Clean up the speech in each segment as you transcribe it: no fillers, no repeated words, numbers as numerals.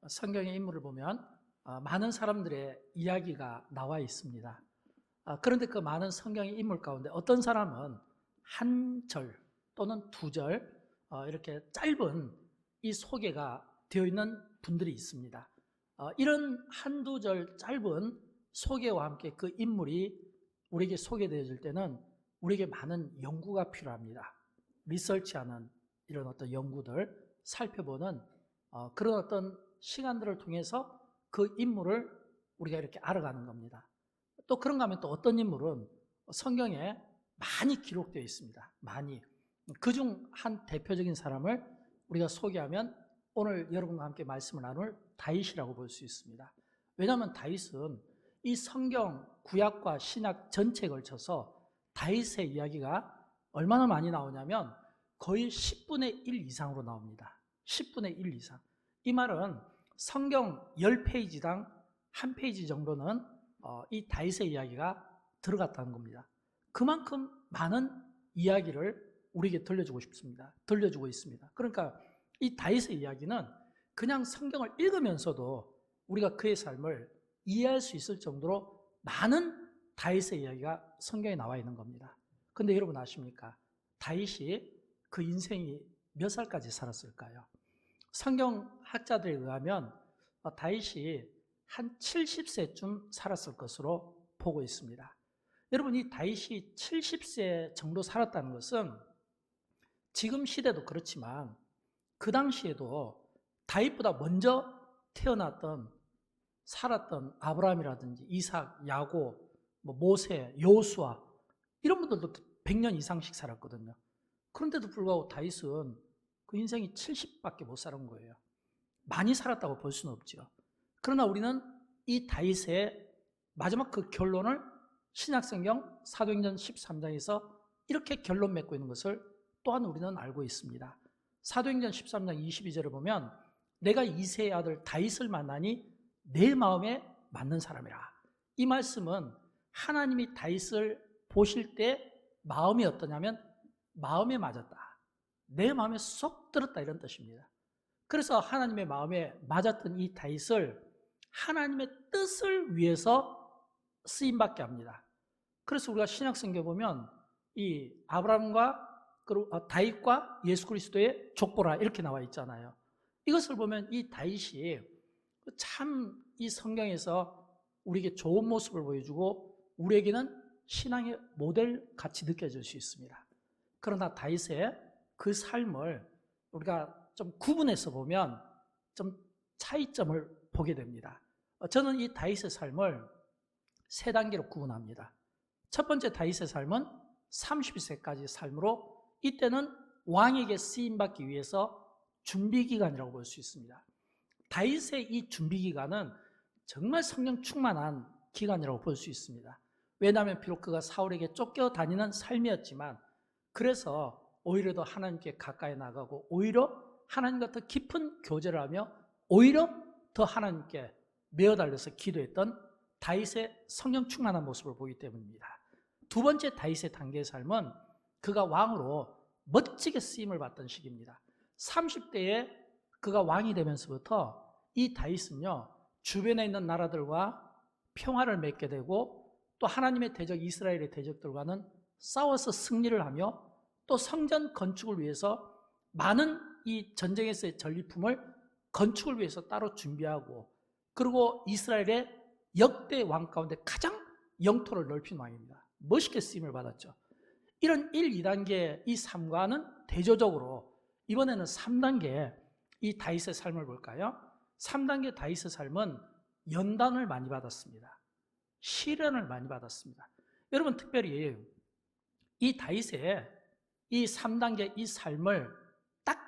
성경의 인물을 보면 많은 사람들의 이야기가 나와 있습니다. 그런데 그 많은 성경의 인물 가운데 어떤 사람은 한 절 또는 두 절 이렇게 짧은 이 소개가 되어 있는 분들이 있습니다. 이런 한두 절 짧은 소개와 함께 그 인물이 우리에게 소개되어질 때는 우리에게 많은 연구가 필요합니다. 리서치하는 이런 어떤 연구들 살펴보는 그런 어떤 시간들을 통해서 그 인물을 우리가 이렇게 알아가는 겁니다. 또 그런가 하면 또 어떤 인물은 성경에 많이 기록되어 있습니다. 많이. 그중 한 대표적인 사람을 우리가 소개하면 오늘 여러분과 함께 말씀을 나눌 다윗이라고 볼 수 있습니다. 왜냐하면 다윗은 이 성경 구약과 신약 전체에 걸쳐서 다윗의 이야기가 얼마나 많이 나오냐면 거의 10분의 1 이상으로 나옵니다. 10분의 1 이상. 이 말은 성경 10페이지당 한 페이지 정도는 이 다윗의 이야기가 들어갔다는 겁니다. 그만큼 많은 이야기를 우리에게 들려주고 있습니다. 그러니까 이 다윗의 이야기는 그냥 성경을 읽으면서도 우리가 그의 삶을 이해할 수 있을 정도로 많은 다윗의 이야기가 성경에 나와 있는 겁니다. 그런데 여러분 아십니까? 다윗이 그 인생이 몇 살까지 살았을까요? 성경학자들에 의하면 다윗이 한 70세쯤 살았을 것으로 보고 있습니다. 여러분, 이 다윗이 70세 정도 살았다는 것은 지금 시대도 그렇지만 그 당시에도 다윗보다 먼저 태어났던 살았던 아브라함이라든지 이삭, 야곱, 모세, 여호수아 이런 분들도 100년 이상씩 살았거든요. 그런데도 불구하고 다윗은 그 인생이 70밖에 못 살은 거예요. 많이 살았다고 볼 수는 없죠. 그러나 우리는 이 다윗의 마지막 그 결론을 신약성경 사도행전 13장에서 이렇게 결론 맺고 있는 것을 또한 우리는 알고 있습니다. 사도행전 13장 22절을 보면 내가 이새의 아들 다윗을 만나니 내 마음에 맞는 사람이라. 이 말씀은 하나님이 다윗을 보실 때 마음이 어떠냐면 마음에 맞았다. 내 마음에 쏙 들었다 이런 뜻입니다. 그래서 하나님의 마음에 맞았던 이 다윗을 하나님의 뜻을 위해서 쓰임받게 합니다. 그래서 우리가 신약성경에 보면 이 아브라함과 다윗과 예수 그리스도의 족보라 이렇게 나와 있잖아요. 이것을 보면 이 다윗이 참 이 성경에서 우리에게 좋은 모습을 보여주고 우리에게는 신앙의 모델 같이 느껴질 수 있습니다. 그러나 다윗의 그 삶을 우리가 좀 구분해서 보면 좀 차이점을 보게 됩니다. 저는 이 다윗의 삶을 세 단계로 구분합니다. 첫 번째 다윗의 삶은 30세까지 삶으로 이때는 왕에게 쓰임받기 위해서 준비기간이라고 볼 수 있습니다. 다윗의 이 준비기간은 정말 성령 충만한 기간이라고 볼 수 있습니다. 왜냐하면 비록 그가 사울에게 쫓겨다니는 삶이었지만 그래서 오히려 더 하나님께 가까이 나가고 오히려 하나님과 더 깊은 교제를 하며 오히려 더 하나님께 매어달려서 기도했던 다윗의 성령 충만한 모습을 보기 때문입니다. 두 번째 다윗의 단계의 삶은 그가 왕으로 멋지게 쓰임을 받던 시기입니다. 30대에 그가 왕이 되면서부터 이 다윗은요 주변에 있는 나라들과 평화를 맺게 되고 또 하나님의 대적 이스라엘의 대적들과는 싸워서 승리를 하며 또 성전 건축을 위해서 많은 이 전쟁에서의 전리품을 건축을 위해서 따로 준비하고 그리고 이스라엘의 역대 왕 가운데 가장 영토를 넓힌 왕입니다. 멋있게 쓰임을 받았죠. 이런 1, 2단계 이 삶과는 대조적으로 이번에는 3단계 이 다윗의 삶을 볼까요? 3단계 다윗의 삶은 연단을 많이 받았습니다. 시련을 많이 받았습니다. 여러분 특별히 이 다윗의 이 3단계 이 삶을 딱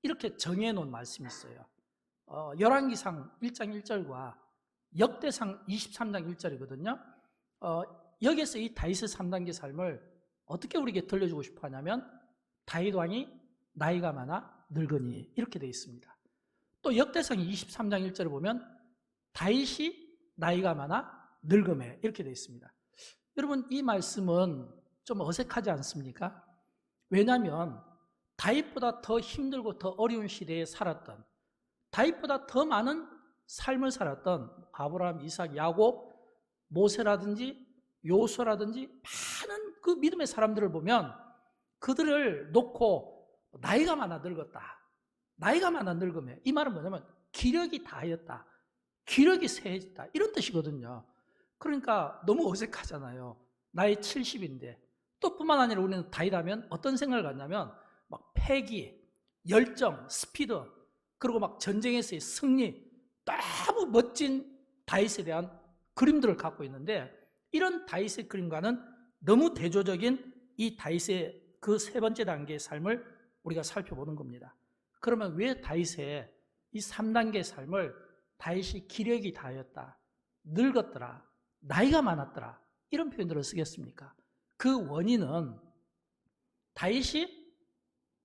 이렇게 정해 놓은 말씀이 있어요. 열왕기상 1장 1절과 역대상 23장 1절이거든요. 여기에서 이 다윗의 3단계 삶을 어떻게 우리에게 들려주고 싶어 하냐면 다윗 왕이 나이가 많아 늙으니 이렇게 되어 있습니다. 또 역대상 23장 1절을 보면 다윗이 나이가 많아 늙음에 이렇게 되어 있습니다. 여러분 이 말씀은 좀 어색하지 않습니까? 왜냐하면 다윗보다 더 힘들고 더 어려운 시대에 살았던 다윗보다 더 많은 삶을 살았던 아브라함, 이삭, 야곱, 모세라든지 요수라든지 많은 그 믿음의 사람들을 보면 그들을 놓고 나이가 많아 늙었다, 나이가 많아 늙으면, 이 말은 뭐냐면 기력이 다하였다, 기력이 쇠해졌다, 이런 뜻이거든요. 그러니까 너무 어색하잖아요. 나이 70인데. 또 뿐만 아니라 우리는 다윗하면 어떤 생각을 갖냐면 막 패기, 열정, 스피드, 그리고 막 전쟁에서의 승리, 너무 멋진 다윗에 대한 그림들을 갖고 있는데, 이런 다윗의 그림과는 너무 대조적인 이 다윗의 그 세 번째 단계의 삶을 우리가 살펴보는 겁니다. 그러면 왜 다윗의 이 3단계의 삶을 다윗이 기력이 다하였다, 늙었더라, 나이가 많았더라, 이런 표현들을 쓰겠습니까? 그 원인은 다윗이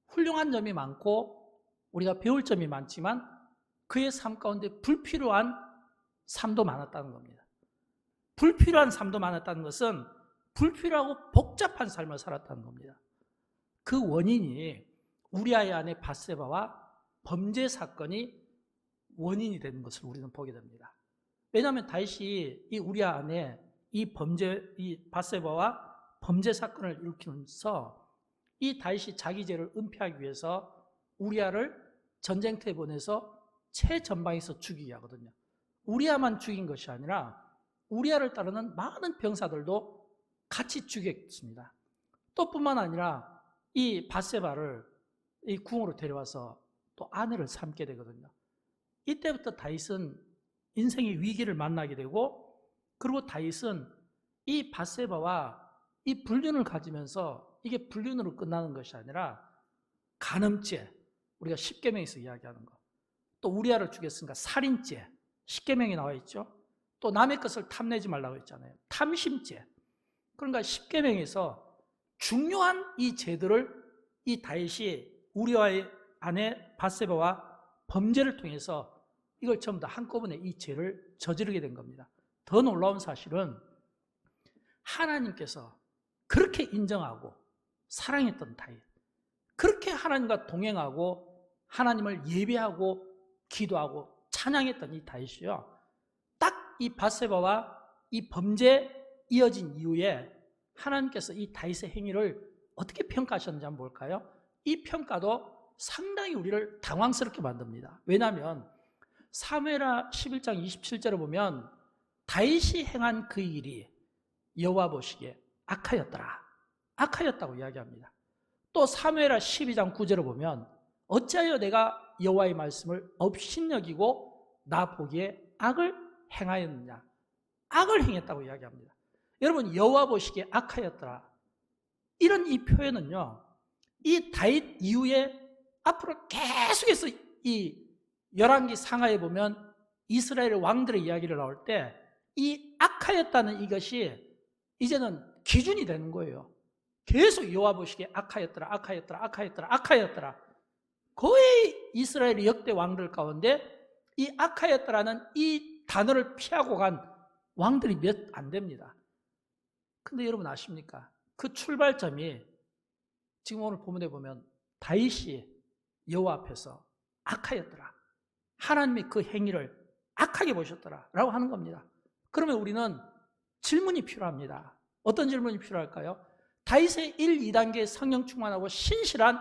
훌륭한 점이 많고 우리가 배울 점이 많지만 그의 삶 가운데 불필요한 삶도 많았다는 겁니다. 불필요한 삶도 많았다는 것은 불필요하고 복잡한 삶을 살았다는 겁니다. 그 원인이 우리아의 아내 밧세바와 범죄 사건이 원인이 되는 것을 우리는 보게 됩니다. 왜냐하면 다윗이 이 우리아 안에 이 밧세바와 범죄 사건을 일으키면서 이 다윗이 자기 죄를 은폐하기 위해서 우리아를 전쟁터에 보내서 최전방에서 죽이게 하거든요. 우리아만 죽인 것이 아니라 우리아를 따르는 많은 병사들도 같이 죽였습니다. 또 뿐만 아니라 이 밧세바를 이 궁으로 데려와서 또 아내를 삼게 되거든요. 이때부터 다윗은 인생의 위기를 만나게 되고, 그리고 다윗은 이 밧세바와 이 불륜을 가지면서 이게 불륜으로 끝나는 것이 아니라 간음죄, 우리가 십계명에서 이야기하는 거, 또 우리아를 죽였으니까 살인죄, 십계명에 나와 있죠. 또 남의 것을 탐내지 말라고 했잖아요. 탐심죄. 그러니까 십계명에서 중요한 이 죄들을 이 다윗이 우리아의 아내 밧세바와 범죄를 통해서 이걸 전부 다 한꺼번에 이 죄를 저지르게 된 겁니다. 더 놀라운 사실은 하나님께서 그렇게 인정하고 사랑했던 다윗, 그렇게 하나님과 동행하고 하나님을 예배하고 기도하고 찬양했던 이 다윗이요, 딱 이 밧세바와 이 범죄 이어진 이후에 하나님께서 이 다윗의 행위를 어떻게 평가하셨는지 한번 볼까요? 이 평가도 상당히 우리를 당황스럽게 만듭니다. 왜냐하면 사무엘하 11장 27절을 보면 다윗이 행한 그 일이 여호와 보시기에 악하였더라, 악하였다고 이야기합니다. 또 사무엘하 12장 9절을 보면 어찌하여 내가 여호와의 말씀을 업신여기고 나 보기에 악을 행하였느냐, 악을 행했다고 이야기합니다. 여러분, 여호와 보시기에 악하였더라, 이런 이 표현은요, 이 다윗 이후에 앞으로 계속해서 이 열왕기 상하에 보면 이스라엘 왕들의 이야기를 나올 때 이 악하였다는 이것이 이제는 기준이 되는 거예요. 계속 여호와 보시기에 악하였더라, 악하였더라, 악하였더라, 악하였더라. 거의 이스라엘 역대 왕들 가운데 이 악하였더라는 이 단어를 피하고 간 왕들이 몇 안 됩니다. 근데 여러분 아십니까? 그 출발점이 지금 오늘 본문에 보면 다윗이 여호와 앞에서 악하였더라, 하나님이 그 행위를 악하게 보셨더라 라고 하는 겁니다. 그러면 우리는 질문이 필요합니다. 어떤 질문이 필요할까요? 다윗의 1, 2단계의 성령 충만하고 신실한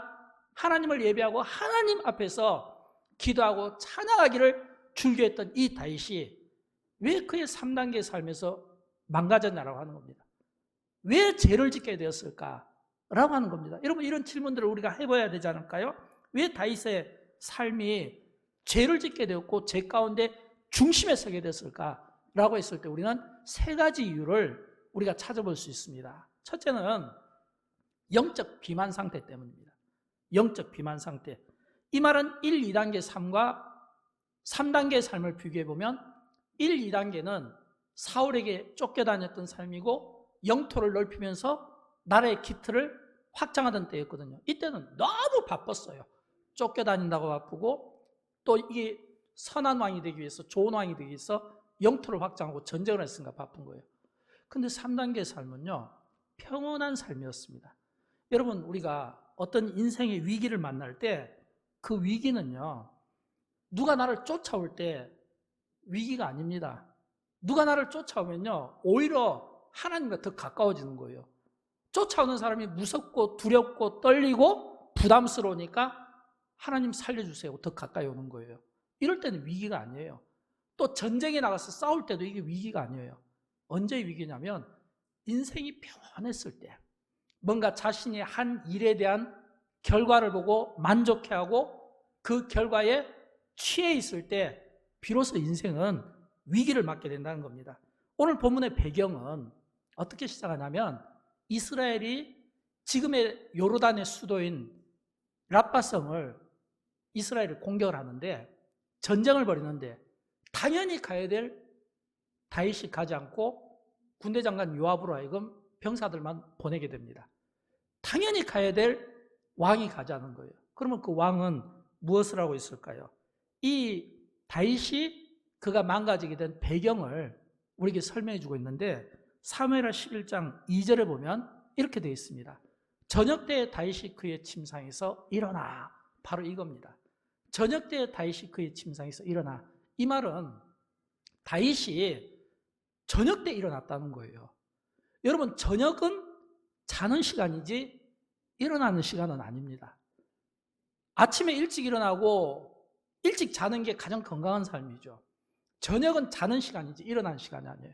하나님을 예배하고 하나님 앞에서 기도하고 찬양하기를 즐겨했던 이 다윗이 왜 그의 3단계의 삶에서 망가졌냐라고 하는 겁니다. 왜 죄를 짓게 되었을까? 라고 하는 겁니다. 여러분, 이런 질문들을 우리가 해봐야 되지 않을까요? 왜 다윗의 삶이 죄를 짓게 되었고 죄 가운데 중심에 서게 됐을까? 라고 했을 때 우리는 세 가지 이유를 우리가 찾아볼 수 있습니다. 첫째는 영적 비만 상태 때문입니다. 영적 비만 상태. 이 말은 1, 2단계 삶과 3단계의 삶을 비교해보면 1, 2단계는 사울에게 쫓겨다녔던 삶이고 영토를 넓히면서 나라의 기틀을 확장하던 때였거든요. 이때는 너무 바빴어요. 쫓겨다닌다고 바쁘고 또 이게 선한 왕이 되기 위해서, 좋은 왕이 되기 위해서 영토를 확장하고 전쟁을 했으니까 바쁜 거예요. 근데 3단계의 삶은요, 평온한 삶이었습니다. 여러분, 우리가 어떤 인생의 위기를 만날 때 그 위기는요, 누가 나를 쫓아올 때 위기가 아닙니다. 누가 나를 쫓아오면요, 오히려 하나님과 더 가까워지는 거예요. 쫓아오는 사람이 무섭고 두렵고 떨리고 부담스러우니까 하나님 살려주세요, 더 가까이 오는 거예요. 이럴 때는 위기가 아니에요. 또 전쟁에 나가서 싸울 때도 이게 위기가 아니에요. 언제 위기냐면 인생이 평안했을 때, 뭔가 자신이 한 일에 대한 결과를 보고 만족해하고 그 결과에 취해 있을 때 비로소 인생은 위기를 맞게 된다는 겁니다. 오늘 본문의 배경은 어떻게 시작하냐면 이스라엘이 지금의 요르단의 수도인 라빠성을 이스라엘이 공격을 하는데, 전쟁을 벌이는데 당연히 가야 될 다윗이 가지 않고 군대 장관 요압으로 하여금 병사들만 보내게 됩니다. 당연히 가야 될 왕이 가지 않은 거예요. 그러면 그 왕은 무엇을 하고 있을까요? 이 다윗이 그가 망가지게 된 배경을 우리에게 설명해 주고 있는데, 사무엘하 11장 2절에 보면 이렇게 되어 있습니다. 저녁 때에 다윗이 그의 침상에서 일어나. 바로 이겁니다. 저녁 때에 다윗이 그의 침상에서 일어나. 이 말은 다윗이 저녁 때 일어났다는 거예요. 여러분, 저녁은 자는 시간이지 일어나는 시간은 아닙니다. 아침에 일찍 일어나고 일찍 자는 게 가장 건강한 삶이죠. 저녁은 자는 시간이지 일어나는 시간이 아니에요.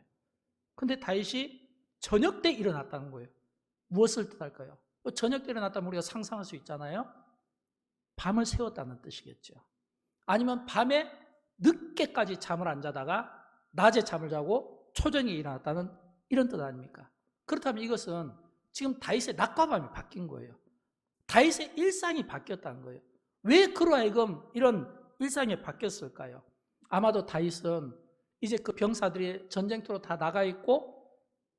근데 다윗이 저녁 때 일어났다는 거예요. 무엇을 뜻할까요? 저녁 때 일어났다면 우리가 상상할 수 있잖아요. 밤을 새웠다는 뜻이겠죠. 아니면 밤에 늦게까지 잠을 안 자다가 낮에 잠을 자고 초저녁에 일어났다는 이런 뜻 아닙니까? 그렇다면 이것은 지금 다윗의 낮과 밤이 바뀐 거예요. 다윗의 일상이 바뀌었다는 거예요. 왜 그로 하여금 이런 일상이 바뀌었을까요? 아마도 다윗은 이제 그 병사들이 전쟁터로 다 나가 있고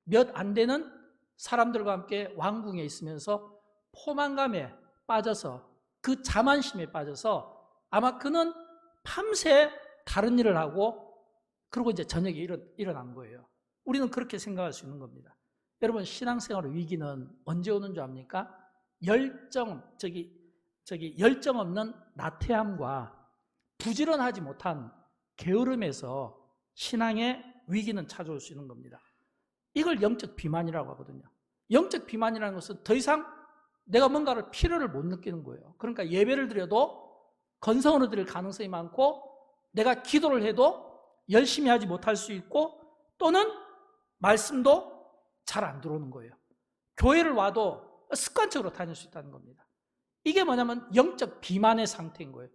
몇 안 되는 사람들과 함께 왕궁에 있으면서 포만감에 빠져서, 그 자만심에 빠져서 아마 그는 밤새 다른 일을 하고 그리고 이제 저녁에 일어난 거예요. 우리는 그렇게 생각할 수 있는 겁니다. 여러분, 신앙생활의 위기는 언제 오는 줄 압니까? 열정 없는 나태함과 부지런하지 못한 게으름에서 신앙의 위기는 찾아올 수 있는 겁니다. 이걸 영적 비만이라고 하거든요. 영적 비만이라는 것은 더 이상 내가 뭔가를 필요를 못 느끼는 거예요. 그러니까 예배를 드려도 건성으로 드릴 가능성이 많고, 내가 기도를 해도 열심히 하지 못할 수 있고, 또는 말씀도 잘 안 들어오는 거예요. 교회를 와도 습관적으로 다닐 수 있다는 겁니다. 이게 뭐냐면 영적 비만의 상태인 거예요.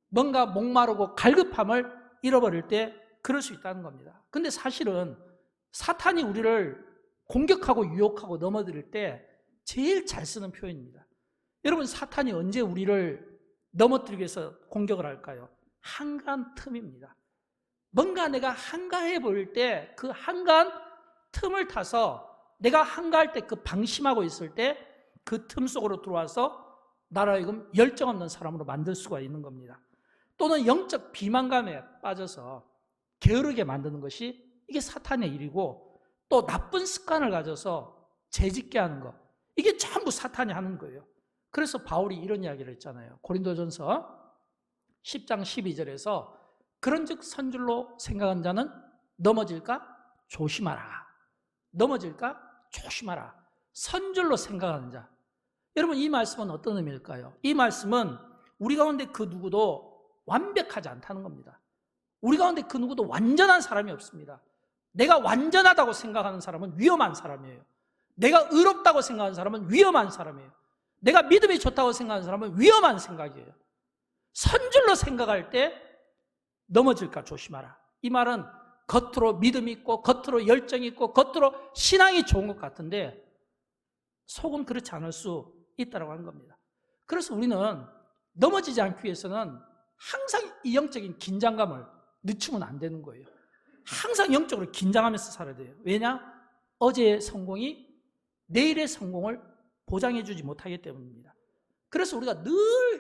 뭔가 목마르고 갈급함을 잃어버릴 때 그럴 수 있다는 겁니다. 근데 사실은 사탄이 우리를 공격하고 유혹하고 넘어뜨릴 때 제일 잘 쓰는 표현입니다. 여러분, 사탄이 언제 우리를 넘어뜨리기 위해서 공격을 할까요? 한가한 틈입니다. 뭔가 내가 한가해 보일 때 그 한가한 틈을 타서, 내가 한가할 때 그 방심하고 있을 때 그 틈 속으로 들어와서 나를 하여금 열정 없는 사람으로 만들 수가 있는 겁니다. 또는 영적 비만감에 빠져서 게으르게 만드는 것이 이게 사탄의 일이고, 또 나쁜 습관을 가져서 죄짓게 하는 것, 이게 전부 사탄이 하는 거예요. 그래서 바울이 이런 이야기를 했잖아요. 고린도전서 10장 12절에서 그런즉 선줄로 생각한 자는 넘어질까 조심하라. 넘어질까 조심하라. 선줄로 생각하는 자. 여러분, 이 말씀은 어떤 의미일까요? 이 말씀은 우리 가운데 그 누구도 완벽하지 않다는 겁니다. 우리 가운데 그 누구도 완전한 사람이 없습니다. 내가 완전하다고 생각하는 사람은 위험한 사람이에요. 내가 의롭다고 생각하는 사람은 위험한 사람이에요. 내가 믿음이 좋다고 생각하는 사람은 위험한 생각이에요. 선줄로 생각할 때 넘어질까 조심하라. 이 말은 겉으로 믿음이 있고 겉으로 열정이 있고 겉으로 신앙이 좋은 것 같은데 속은 그렇지 않을 수 있다고 하는 겁니다. 그래서 우리는 넘어지지 않기 위해서는 항상 이 영적인 긴장감을 늦추면 안 되는 거예요. 항상 영적으로 긴장하면서 살아야 돼요. 왜냐? 어제의 성공이 내일의 성공을 보장해 주지 못하기 때문입니다. 그래서 우리가 늘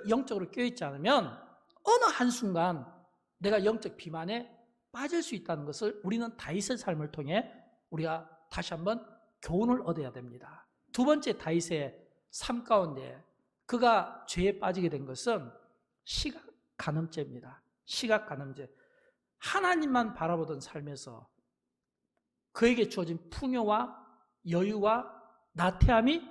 영적으로 깨어있지 않으면 어느 한순간 내가 영적 비만에 빠질 수 있다는 것을 우리는 다윗의 삶을 통해 우리가 다시 한번 교훈을 얻어야 됩니다. 두 번째, 다윗의 삶 가운데 그가 죄에 빠지게 된 것은 시각 간음죄입니다. 시각 간음죄. 하나님만 바라보던 삶에서 그에게 주어진 풍요와 여유와 나태함이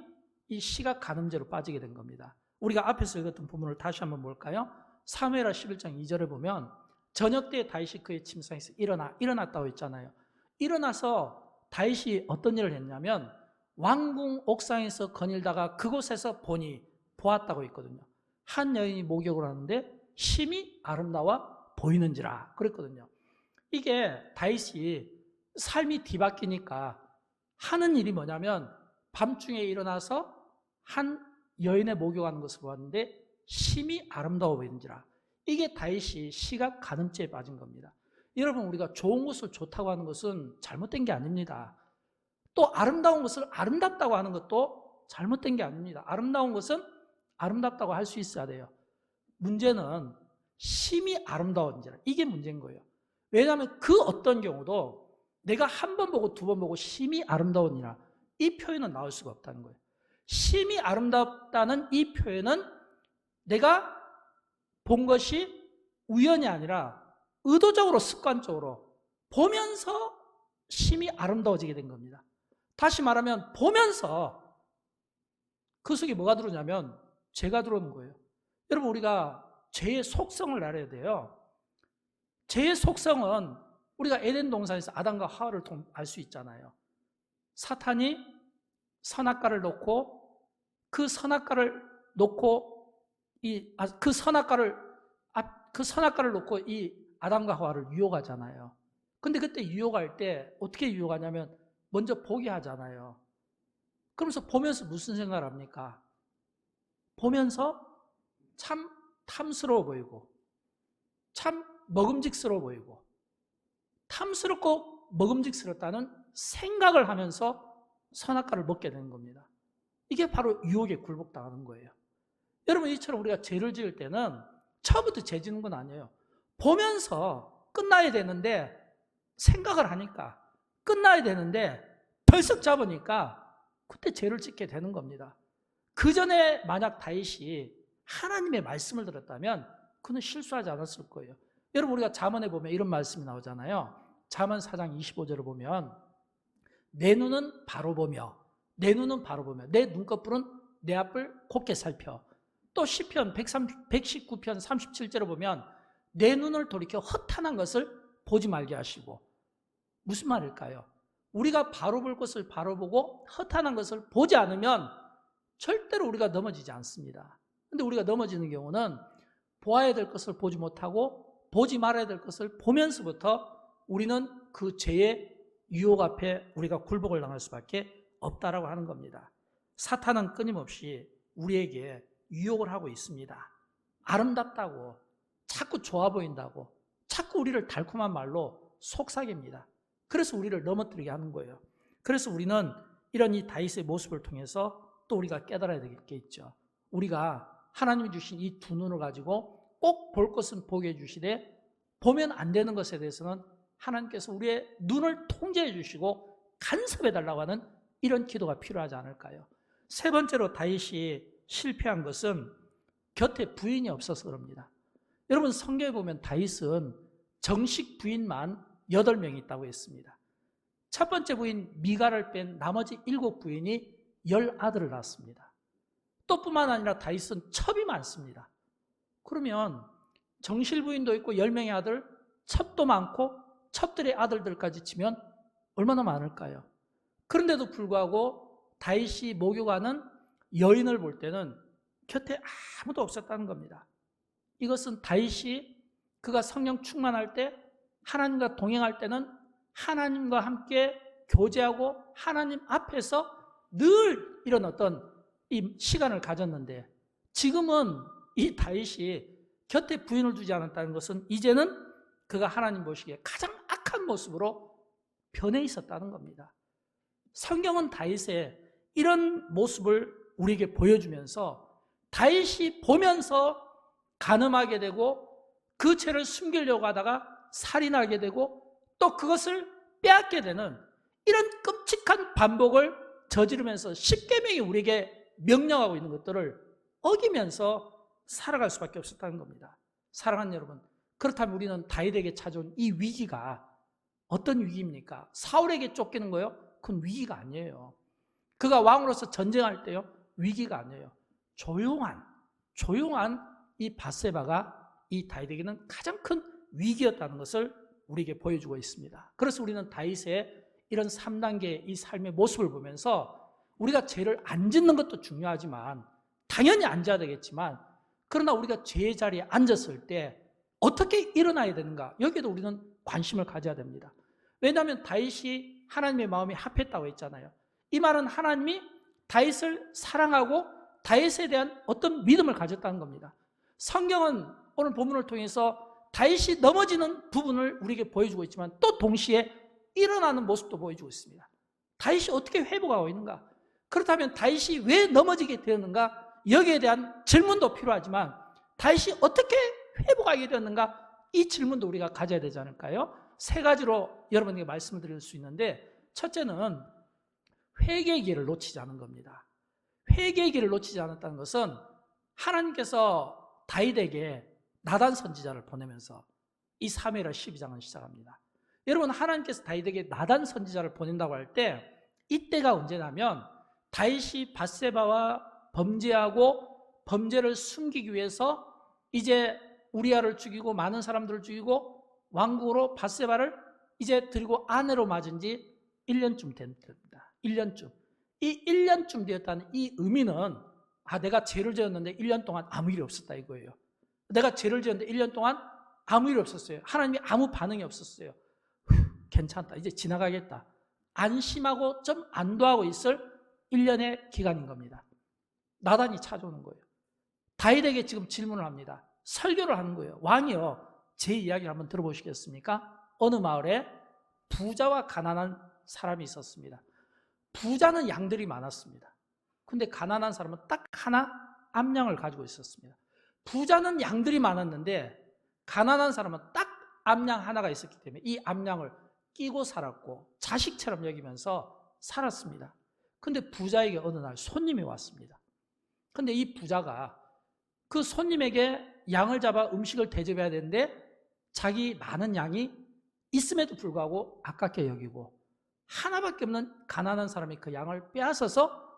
이 시각 간음죄로 빠지게 된 겁니다. 우리가 앞에서 읽었던 부분을 다시 한번 볼까요? 사무엘하 11장 2절에 보면 저녁 때에 다윗이 그의 침상에서 일어났다고 했잖아요. 일어나서 다윗이 어떤 일을 했냐면 왕궁 옥상에서 거닐다가 그곳에서 보았다고 했거든요. 한 여인이 목욕을 하는데 심히 아름다워 보이는지라 그랬거든요. 이게 다윗이 삶이 뒤바뀌니까 하는 일이 뭐냐면 밤중에 일어나서 한 여인의 목욕하는 것을 보았는데 심히 아름다워 보이는지라. 이게 다윗이 시각 간음죄에 빠진 겁니다. 여러분, 우리가 좋은 것을 좋다고 하는 것은 잘못된 게 아닙니다. 또 아름다운 것을 아름답다고 하는 것도 잘못된 게 아닙니다. 아름다운 것은 아름답다고 할 수 있어야 돼요. 문제는 심히 아름다운지라. 이게 문제인 거예요. 왜냐하면 그 어떤 경우도 내가 한 번 보고 두 번 보고 심히 아름다우니라 이 표현은 나올 수가 없다는 거예요. 심히 아름답다는 이 표현은 내가 본 것이 우연이 아니라 의도적으로 습관적으로 보면서 심히 아름다워지게 된 겁니다. 다시 말하면 보면서 그 속에 뭐가 들어오냐면 죄가 들어오는 거예요. 여러분, 우리가 죄의 속성을 알아야 돼요. 죄의 속성은 우리가 에덴 동산에서 아담과 하와를 알 수 있잖아요. 사탄이 선악과를 놓고 그 선악과를 놓고 이 아담과 하와를 유혹하잖아요. 근데 그때 유혹할 때 어떻게 유혹하냐면 먼저 보게 하잖아요. 그러면서 보면서 무슨 생각을 합니까? 보면서 참 탐스러워 보이고 참 먹음직스러워 보이고 탐스럽고 먹음직스럽다는 생각을 하면서 선악과를 먹게 되는 겁니다. 이게 바로 유혹에 굴복당하는 거예요. 여러분, 이처럼 우리가 죄를 지을 때는 처음부터 죄 지는 건 아니에요. 보면서 끝나야 되는데 생각을 하니까 끝나야 되는데 벌썩 잡으니까 그때 죄를 짓게 되는 겁니다. 그 전에 만약 다윗이 하나님의 말씀을 들었다면 그는 실수하지 않았을 거예요. 여러분, 우리가 잠언에 보면 이런 말씀이 나오잖아요. 잠언 4장 25절을 보면 내 눈은 바로 보며 내 눈꺼풀은 내 앞을 곱게 살펴. 또 시편 119편 37절을 보면 내 눈을 돌이켜 허탄한 것을 보지 말게 하시고. 무슨 말일까요? 우리가 바로 볼 것을 바로 보고 허탄한 것을 보지 않으면 절대로 우리가 넘어지지 않습니다. 그런데 우리가 넘어지는 경우는 보아야 될 것을 보지 못하고 보지 말아야 될 것을 보면서부터 우리는 그 죄의 유혹 앞에 우리가 굴복을 당할 수밖에 없다라고 하는 겁니다. 사탄은 끊임없이 우리에게 유혹을 하고 있습니다. 아름답다고, 자꾸 좋아 보인다고, 자꾸 우리를 달콤한 말로 속삭입니다. 그래서 우리를 넘어뜨리게 하는 거예요. 그래서 우리는 이런 이 다윗의 모습을 통해서 또 우리가 깨달아야 될 게 있죠. 우리가 하나님이 주신 이 두 눈을 가지고 꼭 볼 것은 보게 해주시되 보면 안 되는 것에 대해서는 하나님께서 우리의 눈을 통제해 주시고 간섭해 달라고 하는 이런 기도가 필요하지 않을까요? 세 번째로 다윗이 실패한 것은 곁에 부인이 없어서 그럽니다. 여러분, 성경에 보면 다윗은 정식 부인만 8명이 있다고 했습니다. 첫 번째 부인 미갈을 뺀 나머지 7부인이 10아들을 낳았습니다. 또 뿐만 아니라 다윗은 첩이 많습니다. 그러면 정실 부인도 있고 10명의 아들, 첩도 많고 첩들의 아들들까지 치면 얼마나 많을까요? 그런데도 불구하고 다윗이 목욕하는 여인을 볼 때는 곁에 아무도 없었다는 겁니다. 이것은 다윗이 그가 성령 충만할 때 하나님과 동행할 때는 하나님과 함께 교제하고 하나님 앞에서 늘 이런 어떤 이 시간을 가졌는데 지금은 이 다윗이 곁에 부인을 두지 않았다는 것은 이제는 그가 하나님 보시기에 가장 악한 모습으로 변해 있었다는 겁니다. 성경은 다윗의 이런 모습을 우리에게 보여주면서 다윗이 보면서 간음하게 되고 그 죄를 숨기려고 하다가 살인하게 되고 또 그것을 빼앗게 되는 이런 끔찍한 반복을 저지르면서 십계명이 우리에게 명령하고 있는 것들을 어기면서 살아갈 수밖에 없었다는 겁니다. 사랑하는 여러분, 그렇다면 우리는 다윗에게 찾아온 이 위기가 어떤 위기입니까? 사울에게 쫓기는 거요? 그건 위기가 아니에요. 그가 왕으로서 전쟁할 때요? 위기가 아니에요. 조용한 이 밧세바가 이 다윗에게는 가장 큰 위기였다는 것을 우리에게 보여주고 있습니다. 그래서 우리는 다윗의 이런 3단계의 이 삶의 모습을 보면서 우리가 죄를 안 짓는 것도 중요하지만 당연히 앉아야 되겠지만 그러나 우리가 죄의 자리에 앉았을 때 어떻게 일어나야 되는가 여기에도 우리는 관심을 가져야 됩니다. 왜냐하면 다윗이 하나님의 마음이 합했다고 했잖아요. 이 말은 하나님이 다윗을 사랑하고 다윗에 대한 어떤 믿음을 가졌다는 겁니다. 성경은 오늘 본문을 통해서 다윗이 넘어지는 부분을 우리에게 보여주고 있지만 또 동시에 일어나는 모습도 보여주고 있습니다. 다윗이 어떻게 회복하고 있는가? 그렇다면 다윗이 왜 넘어지게 되었는가? 여기에 대한 질문도 필요하지만 다윗이 어떻게 회복하게 되었는가? 이 질문도 우리가 가져야 되지 않을까요? 세 가지로 여러분에게 말씀을 드릴 수 있는데 첫째는 회개의 길을 놓치지 않은 겁니다. 회개의 길을 놓치지 않았다는 것은 하나님께서 다윗에게 나단 선지자를 보내면서 이 사무엘하 12장을 시작합니다. 여러분 하나님께서 다윗에게 나단 선지자를 보낸다고 할 때 이때가 언제냐면 다윗이 밧세바와 범죄하고 범죄를 숨기기 위해서 이제 우리아를 죽이고 많은 사람들을 죽이고 왕국으로 밧세바를 이제 들고 아내로 맞은 지 1년쯤 됩니다. 1년쯤. 이 1년쯤 되었다는 이 의미는 내가 죄를 지었는데 1년 동안 아무 일이 없었다 이거예요. 내가 죄를 지었는데 1년 동안 아무 일이 없었어요. 하나님이 아무 반응이 없었어요. 괜찮다. 이제 지나가겠다. 안심하고 좀 안도하고 있을 1년의 기간인 겁니다. 나단이 찾아오는 거예요. 다윗에게 지금 질문을 합니다. 설교를 하는 거예요. 왕이요. 제 이야기를 한번 들어보시겠습니까? 어느 마을에 부자와 가난한 사람이 있었습니다. 부자는 양들이 많았습니다. 근데 가난한 사람은 딱 하나 암양을 가지고 있었습니다. 부자는 양들이 많았는데 가난한 사람은 딱 암양 하나가 있었기 때문에 이 암양을 끼고 살았고 자식처럼 여기면서 살았습니다. 근데 부자에게 어느 날 손님이 왔습니다. 근데 이 부자가 그 손님에게 양을 잡아 음식을 대접해야 되는데 자기 많은 양이 있음에도 불구하고 아깝게 여기고 하나밖에 없는 가난한 사람이 그 양을 빼앗아서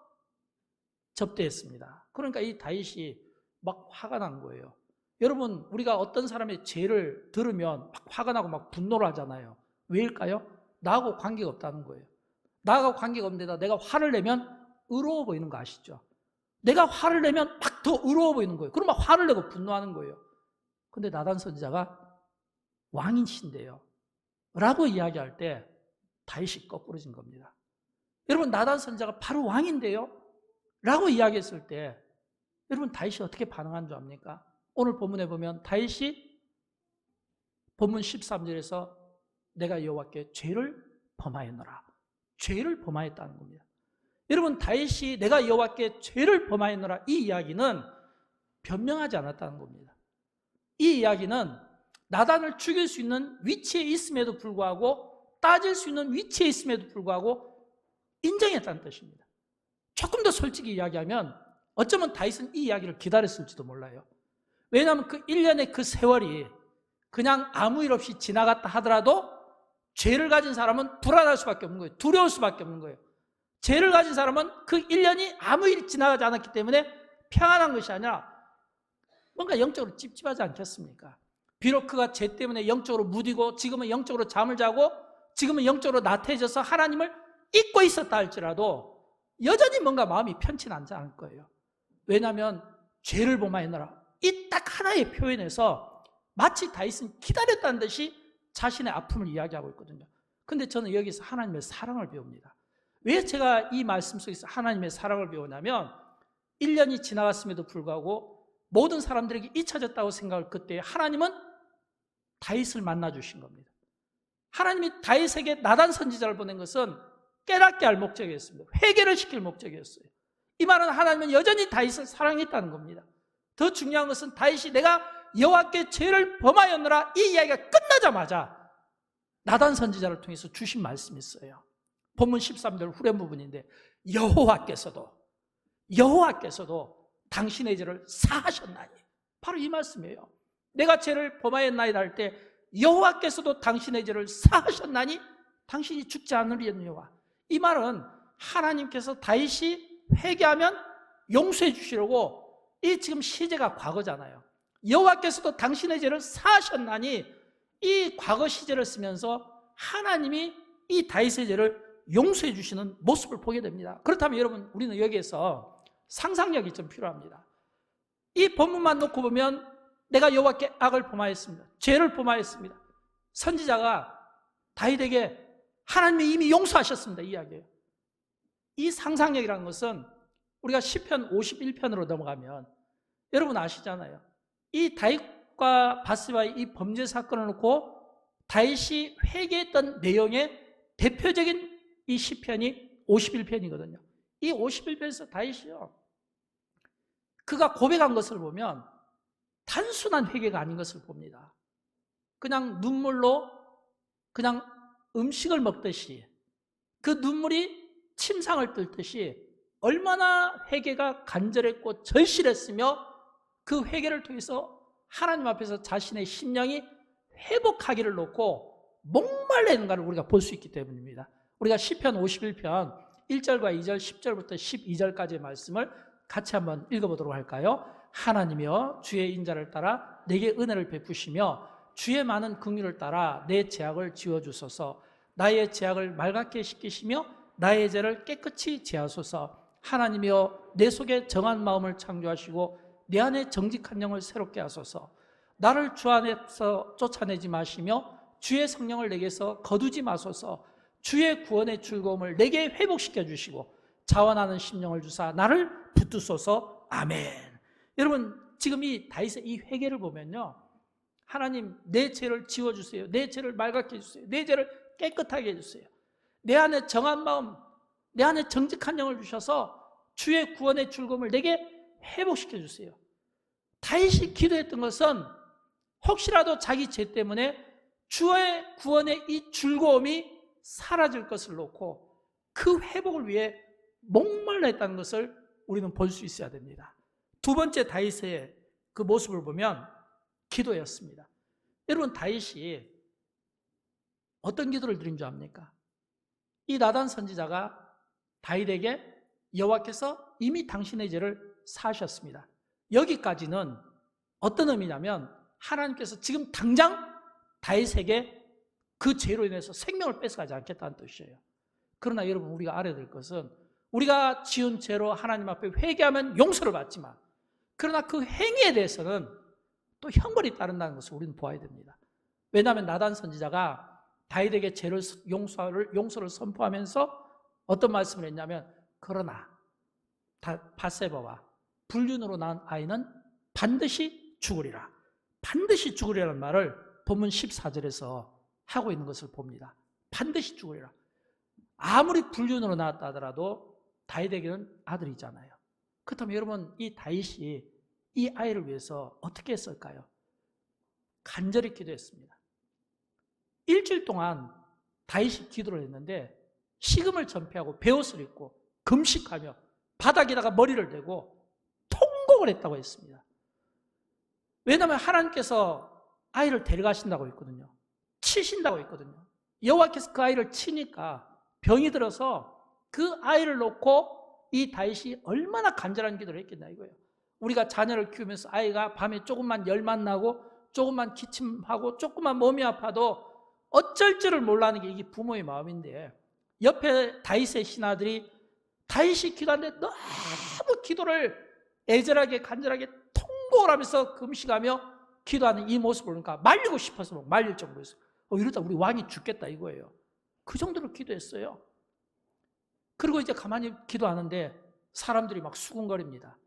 접대했습니다. 그러니까 이 다윗이 막 화가 난 거예요. 여러분 우리가 어떤 사람의 죄를 들으면 막 화가 나고 막 분노를 하잖아요. 왜일까요? 나하고 관계가 없다는 거예요. 나하고 관계가 없는데다 내가 화를 내면 의로워 보이는 거 아시죠? 내가 화를 내면 막 더 의로워 보이는 거예요. 그러면 화를 내고 분노하는 거예요. 근데 나단 선지자가 왕이신데요 라고 이야기할 때 다윗이 거꾸러진 겁니다. 여러분 나단 선지자가 바로 왕인데요 라고 이야기했을 때 여러분 다윗이 어떻게 반응한 줄 압니까? 오늘 본문에 보면 다윗이 본문 13절에서 내가 여호와께 죄를 범하였노라. 죄를 범하였다는 겁니다. 여러분 다윗이 내가 여호와께 죄를 범하였노라 이 이야기는 변명하지 않았다는 겁니다. 이 이야기는 나단을 죽일 수 있는 위치에 있음에도 불구하고 따질 수 있는 위치에 있음에도 불구하고 인정했다는 뜻입니다. 조금 더 솔직히 이야기하면 어쩌면 다윗은 이 이야기를 기다렸을지도 몰라요. 왜냐하면 그 1년의 그 세월이 그냥 아무 일 없이 지나갔다 하더라도 죄를 가진 사람은 불안할 수밖에 없는 거예요. 두려울 수밖에 없는 거예요. 죄를 가진 사람은 그 1년이 아무 일 지나가지 않았기 때문에 평안한 것이 아니라 뭔가 영적으로 찝찝하지 않겠습니까? 비록 그가 죄 때문에 영적으로 무디고 지금은 영적으로 잠을 자고 지금은 영적으로 나태해져서 하나님을 잊고 있었다 할지라도 여전히 뭔가 마음이 편치 않지 않을 거예요. 왜냐하면 죄를 범하였노라 이 딱 하나의 표현에서 마치 다윗은 기다렸다는 듯이 자신의 아픔을 이야기하고 있거든요. 근데 저는 여기서 하나님의 사랑을 배웁니다. 왜 제가 이 말씀 속에서 하나님의 사랑을 배우냐면 1년이 지나갔음에도 불구하고 모든 사람들에게 잊혀졌다고 생각할 그때 하나님은 다윗을 만나주신 겁니다. 하나님이 다윗에게 나단 선지자를 보낸 것은 깨닫게 할 목적이었습니다. 회개를 시킬 목적이었어요. 이 말은 하나님은 여전히 다윗을 사랑했다는 겁니다. 더 중요한 것은 다윗이 내가 여호와께 죄를 범하였노라 이 이야기가 끝나자마자 나단 선지자를 통해서 주신 말씀이 있어요. 본문 13절 후렴 부분인데 여호와께서도 당신의 죄를 사하셨나니 바로 이 말씀이에요. 내가 죄를 범하였나이다 할 때 여호와께서도 당신의 죄를 사하셨나니 당신이 죽지 않으리였느냐. 이 말은 하나님께서 다윗이 회개하면 용서해 주시려고, 이 지금 시제가 과거잖아요. 여호와께서도 당신의 죄를 사하셨나니 이 과거 시제를 쓰면서 하나님이 이 다윗의 죄를 용서해 주시는 모습을 보게 됩니다. 그렇다면 여러분, 우리는 여기에서 상상력이 좀 필요합니다. 이 본문만 놓고 보면 내가 여호와께 악을 범하였습니다, 죄를 범하였습니다, 선지자가 다윗에게 하나님이 이미 용서하셨습니다 이야기예요. 이 상상력이라는 것은 우리가 시편 51편으로 넘어가면 여러분 아시잖아요. 이 다윗과 바스바의 이 범죄 사건을 놓고 다윗이 회개했던 내용의 대표적인 이 시편이 51편이거든요. 이 51편에서 다윗이요, 그가 고백한 것을 보면 단순한 회개가 아닌 것을 봅니다. 그냥 눈물로 그냥 음식을 먹듯이, 그 눈물이 침상을 뜰듯이 얼마나 회개가 간절했고 절실했으며 그 회개를 통해서 하나님 앞에서 자신의 심령이 회복하기를 놓고 목말라는가를 우리가 볼 수 있기 때문입니다. 우리가 시편 51편 1절과 2절, 10절부터 12절까지의 말씀을 같이 한번 읽어보도록 할까요? 하나님이여 주의 인자를 따라 내게 은혜를 베푸시며 주의 많은 긍휼을 따라 내 죄악을 지워주소서. 나의 죄악을 맑게 씻기시며 나의 죄를 깨끗이 제하소서. 하나님이여 내 속에 정한 마음을 창조하시고 내 안에 정직한 영을 새롭게 하소서. 나를 주 안에서 쫓아내지 마시며 주의 성령을 내게서 거두지 마소서. 주의 구원의 즐거움을 내게 회복시켜 주시고 자원하는 심령을 주사 나를 붙드소서. 아멘. 여러분, 지금 이 다윗의 이 회개를 보면요, 하나님 내 죄를 지워주세요, 내 죄를 맑게 해주세요, 내 죄를 깨끗하게 해주세요, 내 안에 정한 마음, 내 안에 정직한 영을 주셔서 주의 구원의 즐거움을 내게 회복시켜 주세요. 다윗이 기도했던 것은 혹시라도 자기 죄 때문에 주의 구원의 이 즐거움이 사라질 것을 놓고 그 회복을 위해 목말라 했다는 것을 우리는 볼 수 있어야 됩니다. 두 번째 다윗의 그 모습을 보면 기도였습니다. 여러분, 다윗이 어떤 기도를 드린 줄 압니까? 이 나단 선지자가 다윗에게 여호와께서 이미 당신의 죄를 사하셨습니다, 여기까지는 어떤 의미냐면 하나님께서 지금 당장 다윗에게 그 죄로 인해서 생명을 뺏어가지 않겠다는 뜻이에요. 그러나 여러분, 우리가 알아야 될 것은 우리가 지은 죄로 하나님 앞에 회개하면 용서를 받지만, 그러나 그 행위에 대해서는 또 형벌이 따른다는 것을 우리는 보아야 됩니다. 왜냐하면 나단 선지자가 다윗에게 죄를 용서를 선포하면서 어떤 말씀을 했냐면, 그러나 바세바와 불륜으로 낳은 아이는 반드시 죽으리라. 반드시 죽으리라는 말을 본문 14절에서 하고 있는 것을 봅니다. 반드시 죽으리라. 아무리 불륜으로 낳았다 하더라도 다윗에게는 아들이잖아요. 그렇다면 여러분, 이 다윗이 이 아이를 위해서 어떻게 했을까요? 간절히 기도했습니다. 일주일 동안 다윗이 기도를 했는데 식음을 전폐하고 베옷을 입고 금식하며 바닥에다가 머리를 대고 통곡을 했다고 했습니다. 왜냐하면 하나님께서 아이를 데려가신다고 했거든요. 치신다고 했거든요. 여호와께서 그 아이를 치니까 병이 들어서 그 아이를 놓고 이 다윗이 얼마나 간절한 기도를 했겠나 이거예요. 우리가 자녀를 키우면서 아이가 밤에 조금만 열만 나고 조금만 기침하고 조금만 몸이 아파도 어쩔 줄을 몰라하는 게 이게 부모의 마음인데, 옆에 다윗의 신하들이 다윗이 기도하는데 너무 기도를 애절하게 간절하게 통곡을 하면서 금식하며 기도하는 이 모습을 보니까 말리고 싶어서 말릴 정도였어요. 이러다 우리 왕이 죽겠다 이거예요. 그 정도로 기도했어요. 그리고 이제 가만히 기도하는데 사람들이 막 수군거립니다.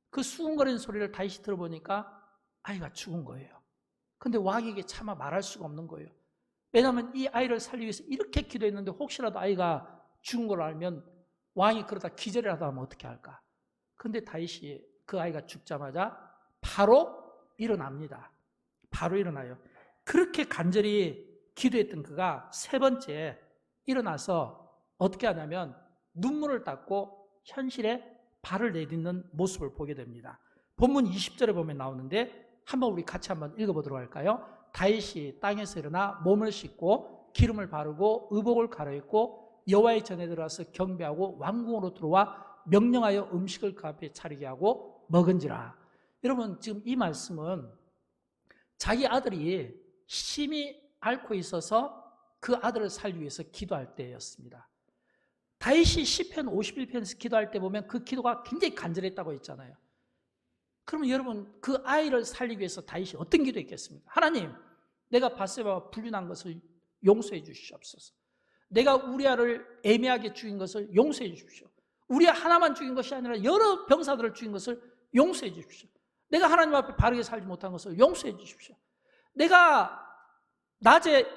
그 수군거리는 소리를 다윗이 들어보니까 아이가 죽은 거예요. 근데 왕에게 차마 말할 수가 없는 거예요. 왜냐하면 이 아이를 살리기 위해서 이렇게 기도했는데 혹시라도 아이가 죽은 걸 알면 왕이 그러다 기절이라도 하면 어떻게 할까? 근데 다윗이 그 아이가 죽자마자 바로 일어납니다. 바로 일어나요. 그렇게 간절히 기도했던 그가 세 번째 일어나서 어떻게 하냐면 눈물을 닦고 현실에 발을 내딛는 모습을 보게 됩니다. 본문 20절에 보면 나오는데 한번 우리 같이 한번 읽어보도록 할까요? 다윗이 땅에서 일어나 몸을 씻고 기름을 바르고 의복을 갈아입고 여호와의 전에 들어가서 경배하고 왕궁으로 들어와 명령하여 음식을 그 앞에 차리게 하고 먹은지라. 여러분, 지금 이 말씀은 자기 아들이 심히 앓고 있어서 그 아들을 살리기 위해서 기도할 때였습니다. 다윗이 시편 51편에서 기도할 때 보면 그 기도가 굉장히 간절했다고 했잖아요. 그러면 여러분, 그 아이를 살리기 위해서 다윗이 어떤 기도했겠습니까? 하나님, 내가 밧세바와 불륜한 것을 용서해 주시옵소서. 내가 우리아를 애매하게 죽인 것을 용서해 주십시오. 우리아 하나만 죽인 것이 아니라 여러 병사들을 죽인 것을 용서해 주십시오. 내가 하나님 앞에 바르게 살지 못한 것을 용서해 주십시오. 내가 낮에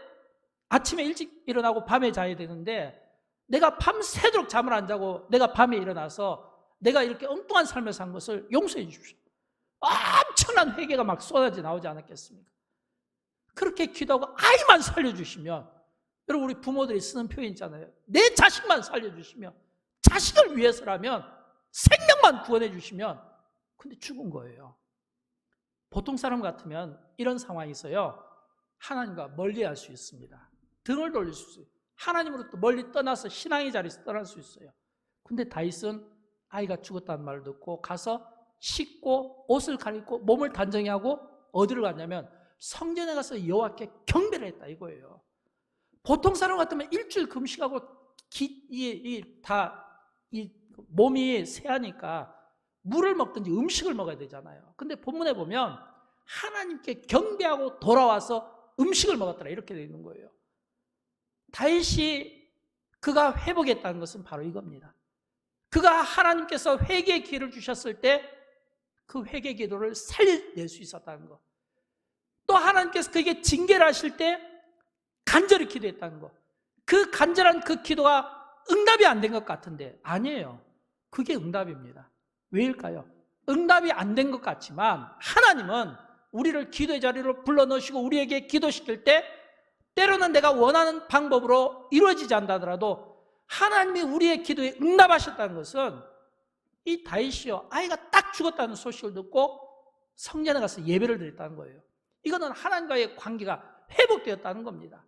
아침에 일찍 일어나고 밤에 자야 되는데 내가 밤새도록 잠을 안 자고 내가 밤에 일어나서 내가 이렇게 엉뚱한 삶을 산 것을 용서해 주십시오. 엄청난 회개가 막 쏟아져 나오지 않았겠습니까? 그렇게 기도하고 아이만 살려주시면, 여러분, 우리 부모들이 쓰는 표현 있잖아요. 내 자식만 살려주시면, 자식을 위해서라면 생명만 구원해 주시면, 근데 죽은 거예요. 보통 사람 같으면 이런 상황에서요, 하나님과 멀리할 수 있습니다. 등을 돌릴 수 있어요. 하나님으로부터 멀리 떠나서 신앙의 자리에서 떠날 수 있어요. 근데 다윗은 아이가 죽었다는 말을 듣고 가서 씻고 옷을 갈아입고 몸을 단정히 하고 어디를 갔냐면 성전에 가서 여호와께 경배를 했다 이거예요. 보통 사람 같으면 일주일 금식하고 몸이 세하니까 물을 먹든지 음식을 먹어야 되잖아요. 근데 본문에 보면 하나님께 경배하고 돌아와서 음식을 먹었더라 이렇게 되어 있는 거예요. 다윗이 그가 회복했다는 것은 바로 이겁니다. 그가 하나님께서 회개의 기회를 주셨을 때 그 회개 기도를 살릴 수 있었다는 것. 또 하나님께서 그에게 징계를 하실 때 간절히 기도했다는 것. 그 간절한 그 기도가 응답이 안 된 것 같은데 아니에요. 그게 응답입니다. 왜일까요? 응답이 안 된 것 같지만 하나님은 우리를 기도의 자리로 불러넣으시고 우리에게 기도시킬 때 때로는 내가 원하는 방법으로 이루어지지 않다더라도 하나님이 우리의 기도에 응답하셨다는 것은 이 다윗이요, 아이가 딱 죽었다는 소식을 듣고 성전에 가서 예배를 드렸다는 거예요. 이거는 하나님과의 관계가 회복되었다는 겁니다.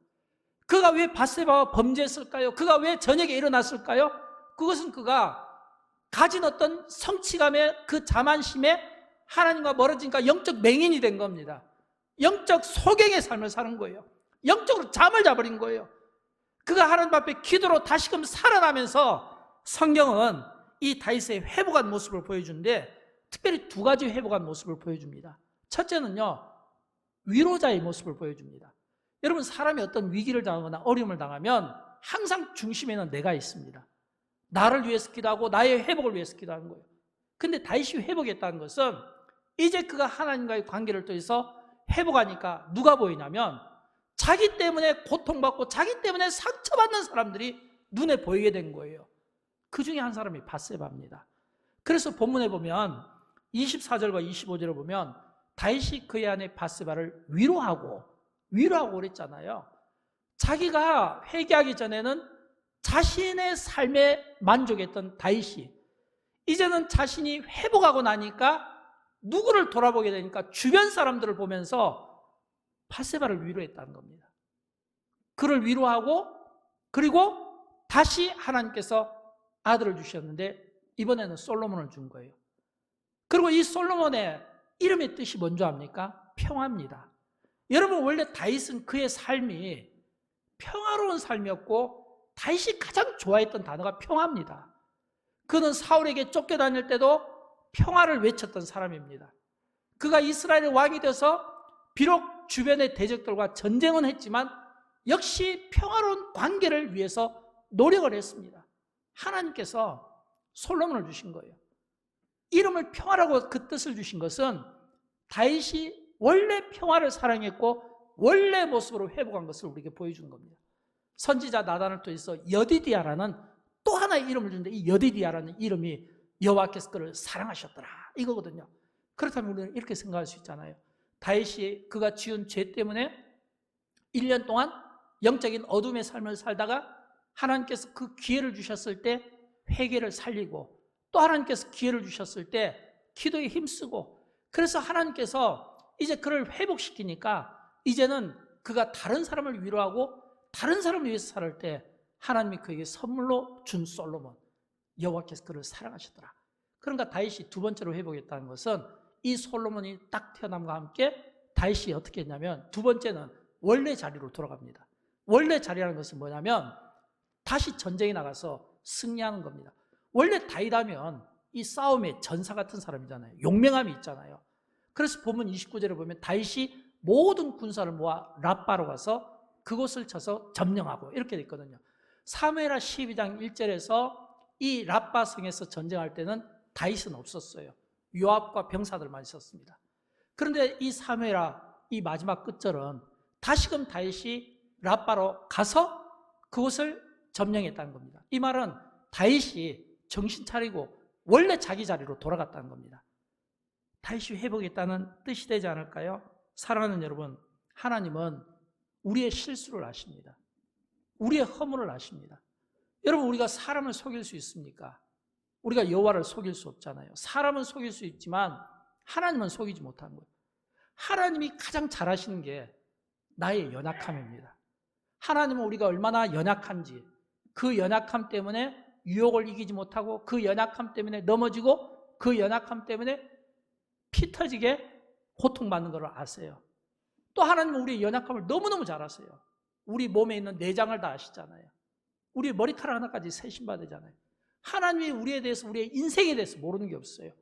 그가 왜 밧세바와 범죄했을까요? 그가 왜 저녁에 일어났을까요? 그것은 그가 가진 어떤 성취감의 그 자만심에 하나님과 멀어지니까 영적 맹인이 된 겁니다. 영적 소경의 삶을 사는 거예요. 영적으로 잠을 자버린 거예요. 그가 하나님 앞에 기도로 다시금 살아나면서 성경은 이 다윗의 회복한 모습을 보여주는데 특별히 두 가지 회복한 모습을 보여줍니다. 첫째는요, 위로자의 모습을 보여줍니다. 여러분, 사람이 어떤 위기를 당하거나 어려움을 당하면 항상 중심에는 내가 있습니다. 나를 위해서 기도하고 나의 회복을 위해서 기도하는 거예요. 근데 다윗이 회복했다는 것은 이제 그가 하나님과의 관계를 통해서 회복하니까 누가 보이냐면 자기 때문에 고통받고 자기 때문에 상처받는 사람들이 눈에 보이게 된 거예요. 그 중에 한 사람이 밧세바입니다. 그래서 본문에 보면 24절과 25절을 보면 다윗이 그의 아내 밧세바를 위로하고 그랬잖아요. 자기가 회개하기 전에는 자신의 삶에 만족했던 다윗이 이제는 자신이 회복하고 나니까 누구를 돌아보게 되니까 주변 사람들을 보면서 밧세바를 위로했다는 겁니다. 그를 위로하고 그리고 다시 하나님께서 아들을 주셨는데 이번에는 솔로몬을 준 거예요. 그리고 이 솔로몬의 이름의 뜻이 뭔지 압니까? 평화입니다. 여러분, 원래 다윗은 그의 삶이 평화로운 삶이었고 다윗이 가장 좋아했던 단어가 평화입니다. 그는 사울에게 쫓겨다닐 때도 평화를 외쳤던 사람입니다. 그가 이스라엘의 왕이 돼서 비록 주변의 대적들과 전쟁은 했지만 역시 평화로운 관계를 위해서 노력을 했습니다. 하나님께서 솔로몬을 주신 거예요. 이름을 평화라고 그 뜻을 주신 것은 다윗이 원래 평화를 사랑했고 원래 모습으로 회복한 것을 우리에게 보여주는 겁니다. 선지자 나단을 통해서 여디디아라는 또 하나의 이름을 주는데 이 여디디아라는 이름이 여호와께서 그를 사랑하셨더라 이거거든요. 그렇다면 우리는 이렇게 생각할 수 있잖아요. 다윗이 그가 지은 죄 때문에 1년 동안 영적인 어둠의 삶을 살다가 하나님께서 그 기회를 주셨을 때 회개를 살리고 또 하나님께서 기회를 주셨을 때 기도에 힘쓰고 그래서 하나님께서 이제 그를 회복시키니까 이제는 그가 다른 사람을 위로하고 다른 사람을 위해서 살을 때 하나님이 그에게 선물로 준 솔로몬, 여호와께서 그를 사랑하시더라. 그러니까 다윗이 두 번째로 회복했다는 것은 이 솔로몬이 딱 태어남과 함께 다윗이 어떻게 했냐면 두 번째는 원래 자리로 돌아갑니다. 원래 자리라는 것은 뭐냐면 다시 전쟁에 나가서 승리하는 겁니다. 원래 다윗하면 이 싸움에 전사 같은 사람이잖아요. 용맹함이 있잖아요. 그래서 본문 29절에 보면 다윗이 모든 군사를 모아 랍바로 가서 그곳을 쳐서 점령하고 이렇게 돼 있거든요. 사무엘하 12장 1절에서 이 랍바 성에서 전쟁할 때는 다윗은 없었어요. 요압과 병사들만 있었습니다. 그런데 이 사무엘하 이 마지막 끝절은 다시금 다윗이 랍바로 가서 그곳을 점령했다는 겁니다. 이 말은 다윗이 정신 차리고 원래 자기 자리로 돌아갔다는 겁니다. 다윗이 회복했다는 뜻이 되지 않을까요? 사랑하는 여러분, 하나님은 우리의 실수를 아십니다. 우리의 허물을 아십니다. 여러분, 우리가 사람을 속일 수 있습니까? 우리가 여호와를 속일 수 없잖아요. 사람은 속일 수 있지만 하나님은 속이지 못하는 거예요. 하나님이 가장 잘하시는 게 나의 연약함입니다. 하나님은 우리가 얼마나 연약한지, 그 연약함 때문에 유혹을 이기지 못하고 그 연약함 때문에 넘어지고 그 연약함 때문에 피 터지게 고통받는 걸 아세요. 또 하나님은 우리의 연약함을 너무너무 잘 아세요. 우리 몸에 있는 내장을 다 아시잖아요. 우리 머리카락 하나까지 세심받으잖아요. 하나님이 우리에 대해서, 우리의 인생에 대해서 모르는 게 없어요.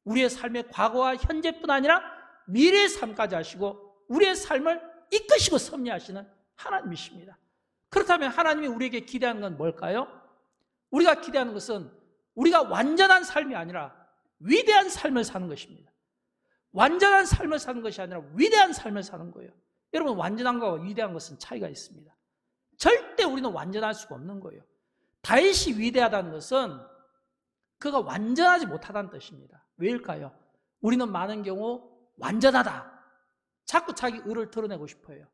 우리의 삶의 과거와 현재뿐 아니라 미래의 삶까지 아시고 우리의 삶을 이끄시고 섭리하시는 하나님이십니다. 그렇다면 하나님이 우리에게 기대하는 건 뭘까요? 우리가 기대하는 것은 우리가 완전한 삶이 아니라 위대한 삶을 사는 것입니다. 완전한 삶을 사는 것이 아니라 위대한 삶을 사는 거예요. 여러분, 완전한 것과 위대한 것은 차이가 있습니다. 절대 우리는 완전할 수가 없는 거예요. 다윗이 위대하다는 것은 그가 완전하지 못하다는 뜻입니다. 왜일까요? 우리는 많은 경우 완전하다, 자꾸 자기 의를 드러내고 싶어요.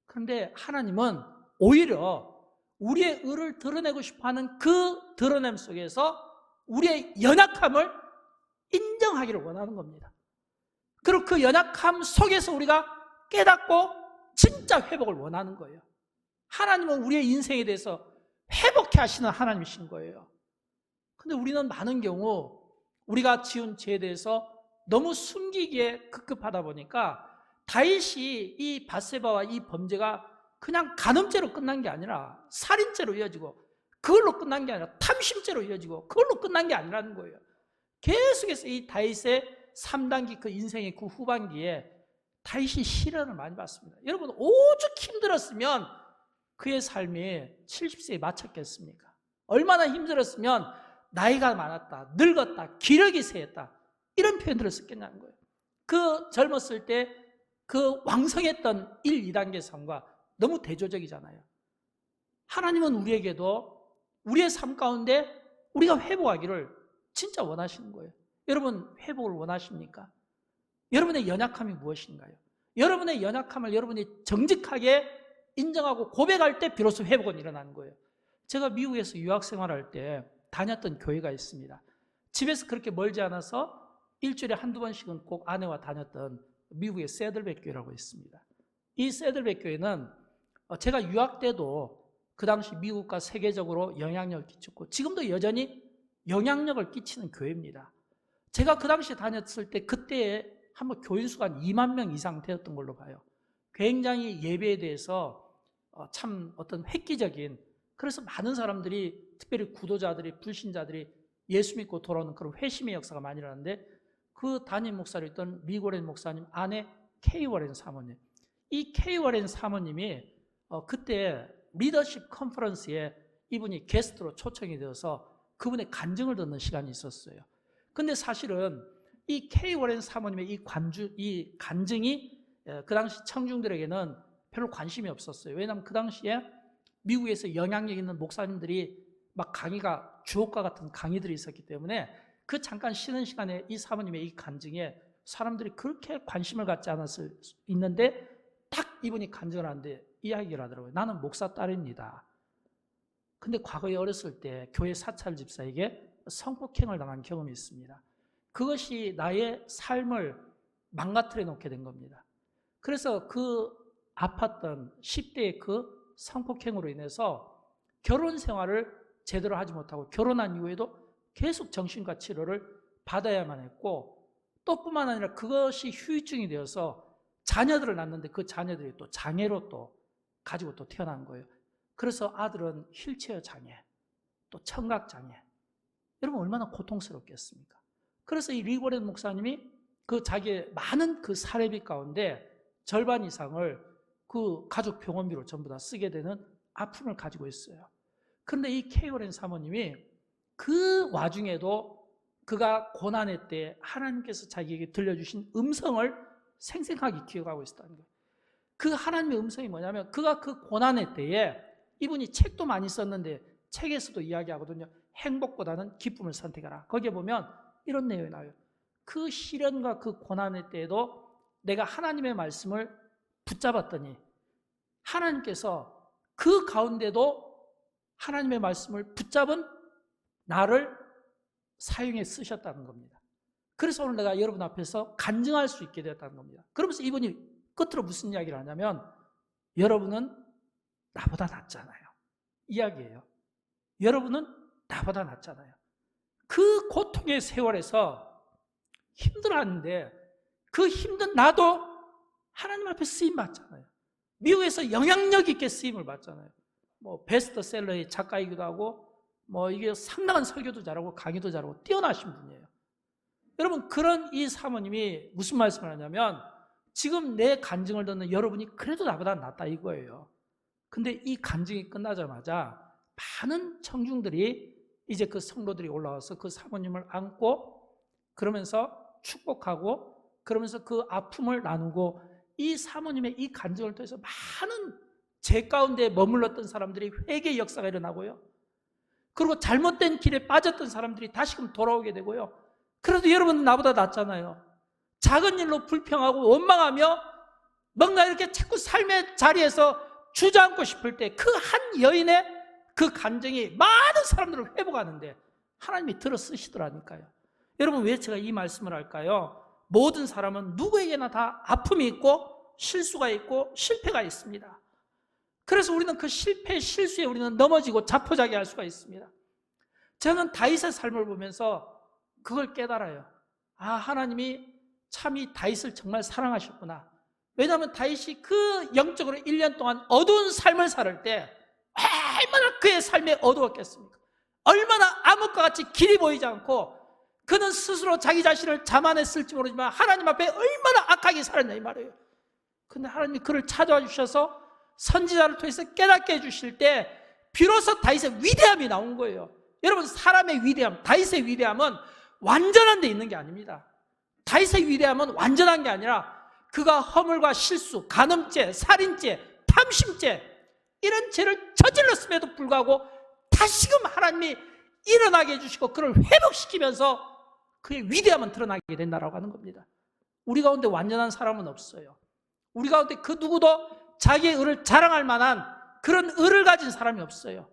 그런데 하나님은 오히려 우리의 의를 드러내고 싶어하는 그 드러냄 속에서 우리의 연약함을 인정하기를 원하는 겁니다. 그리고 그 연약함 속에서 우리가 깨닫고 진짜 회복을 원하는 거예요. 하나님은 우리의 인생에 대해서 회복해 하시는 하나님이신 거예요. 근데 우리는 많은 경우 우리가 지은 죄에 대해서 너무 숨기기에 급급하다 보니까 다윗이 이 밧세바와 이 범죄가 그냥 간음죄로 끝난 게 아니라 살인죄로 이어지고 그걸로 끝난 게 아니라 탐심죄로 이어지고 그걸로 끝난 게 아니라는 거예요. 계속해서 이 다윗의 3단기 그 인생의 그 후반기에 다윗이 시련을 많이 받습니다. 여러분, 오죽 힘들었으면 그의 삶이 70세에 마쳤겠습니까? 얼마나 힘들었으면 나이가 많았다, 늙었다, 기력이 쇠했다 이런 표현들을 썼겠냐는 거예요. 그 젊었을 때 그 왕성했던 1, 2단계 삶과 너무 대조적이잖아요. 하나님은 우리에게도 우리의 삶 가운데 우리가 회복하기를 진짜 원하시는 거예요. 여러분, 회복을 원하십니까? 여러분의 연약함이 무엇인가요? 여러분의 연약함을 여러분이 정직하게 인정하고 고백할 때 비로소 회복은 일어나는 거예요. 제가 미국에서 유학 생활할 때 다녔던 교회가 있습니다. 집에서 그렇게 멀지 않아서 일주일에 한두 번씩은 꼭 아내와 다녔던 미국의 세들백 교회라고 있습니다. 이 세들백 교회는 제가 유학 때도 그 당시 미국과 세계적으로 영향력을 끼쳤고 지금도 여전히 영향력을 끼치는 교회입니다. 제가 그 당시 다녔을 때 그때 한번 교인 수가 한 2만 명 이상 되었던 걸로 봐요. 굉장히 예배에 대해서 참 어떤 획기적인, 그래서 많은 사람들이, 특별히 구도자들이, 불신자들이 예수 믿고 돌아오는 그런 회심의 역사가 많이 일어났는데 그 담임 목사로 있던 리 워렌 목사님 아내 케이 워렌 사모님, 이 케이 워렌 사모님이 그때 리더십 컨퍼런스에 이분이 게스트로 초청이 되어서 그분의 간증을 듣는 시간이 있었어요. 근데 사실은 이 케이 워렌 사모님의 이 간증이 그 당시 청중들에게는 별로 관심이 없었어요. 왜냐하면 그 당시에 미국에서 영향력 있는 목사님들이 막 강의가 주옥과 같은 강의들이 있었기 때문에 그 잠깐 쉬는 시간에 이 사모님의 이 간증에 사람들이 그렇게 관심을 갖지 않았을 수 있는데 딱 이분이 간증을 하는데 이야기를 하더라고요. 나는 목사 딸입니다. 근데 과거에 어렸을 때 교회 사찰 집사에게 성폭행을 당한 경험이 있습니다. 그것이 나의 삶을 망가뜨려 놓게 된 겁니다. 그래서 그 아팠던 10대의 그 성폭행으로 인해서 결혼 생활을 제대로 하지 못하고 결혼한 이후에도 계속 정신과 치료를 받아야만 했고, 또 뿐만 아니라 그것이 후유증이 되어서 자녀들을 낳는데 그 자녀들이 또 장애로 또 가지고 또 태어난 거예요. 그래서 아들은 휠체어 장애, 또 청각 장애. 여러분 얼마나 고통스럽겠습니까? 그래서 이 리고렌 목사님이 그 자기의 많은 그 사례비 가운데 절반 이상을 그 가족 병원비로 전부 다 쓰게 되는 아픔을 가지고 있어요. 그런데 이 케이오렌 사모님이 그 와중에도 그가 고난의 때 하나님께서 자기에게 들려주신 음성을 생생하게 기억하고 있었다는 거예요. 그 하나님의 음성이 뭐냐면, 그가 그 고난의 때에, 이분이 책도 많이 썼는데 책에서도 이야기하거든요. 행복보다는 기쁨을 선택하라. 거기에 보면 이런 내용이 나와요. 그 시련과 그 고난의 때에도 내가 하나님의 말씀을 붙잡았더니 하나님께서 그 가운데도 하나님의 말씀을 붙잡은 나를 사용해 쓰셨다는 겁니다. 그래서 오늘 내가 여러분 앞에서 간증할 수 있게 되었다는 겁니다. 그러면서 이분이 끝으로 무슨 이야기를 하냐면, 여러분은 나보다 낫잖아요. 이야기예요. 여러분은 나보다 낫잖아요. 그 고통의 세월에서 힘들어하는데 그 힘든 나도 하나님 앞에 쓰임 받잖아요. 미국에서 영향력 있게 쓰임을 받잖아요. 뭐 베스트셀러의 작가이기도 하고, 뭐 이게 상당한 설교도 잘하고 강의도 잘하고 뛰어나신 분이에요. 여러분, 그런 이 사모님이 무슨 말씀을 하냐면, 지금 내 간증을 듣는 여러분이 그래도 나보다 낫다 이거예요. 근데 이 간증이 끝나자마자 많은 청중들이, 이제 그 성도들이 올라와서 그 사모님을 안고 그러면서 축복하고 그러면서 그 아픔을 나누고, 이 사모님의 이 간증을 통해서 많은 죄 가운데 머물렀던 사람들이 회개의 역사가 일어나고요. 그리고 잘못된 길에 빠졌던 사람들이 다시금 돌아오게 되고요. 그래도 여러분은 나보다 낫잖아요. 작은 일로 불평하고 원망하며 뭔가 이렇게 자꾸 삶의 자리에서 주저앉고 싶을 때 그 한 여인의 그 간증이 많은 사람들을 회복하는데 하나님이 들어 쓰시더라니까요. 여러분, 왜 제가 이 말씀을 할까요? 모든 사람은 누구에게나 다 아픔이 있고 실수가 있고 실패가 있습니다. 그래서 우리는 그 실패, 실수에 우리는 넘어지고 자포자기할 수가 있습니다. 저는 다윗의 삶을 보면서 그걸 깨달아요. 아, 하나님이 참 이 다윗을 정말 사랑하셨구나. 왜냐하면 다윗이 그 영적으로 1년 동안 어두운 삶을 살 때 얼마나 그의 삶이 어두웠겠습니까? 얼마나 암흑과 같이 길이 보이지 않고 그는 스스로 자기 자신을 자만했을지 모르지만 하나님 앞에 얼마나 악하게 살았냐 이 말이에요. 그런데 하나님이 그를 찾아와 주셔서 선지자를 통해서 깨닫게 해주실 때 비로소 다윗의 위대함이 나온 거예요. 여러분, 사람의 위대함, 다윗의 위대함은 완전한 데 있는 게 아닙니다. 다윗의 위대함은 완전한 게 아니라 그가 허물과 실수, 간음죄, 살인죄, 탐심죄 이런 죄를 저질렀음에도 불구하고 다시금 하나님이 일어나게 해주시고 그를 회복시키면서 그의 위대함은 드러나게 된다라고 하는 겁니다. 우리 가운데 완전한 사람은 없어요. 우리 가운데 그 누구도 자기의 의를 자랑할 만한 그런 의를 가진 사람이 없어요.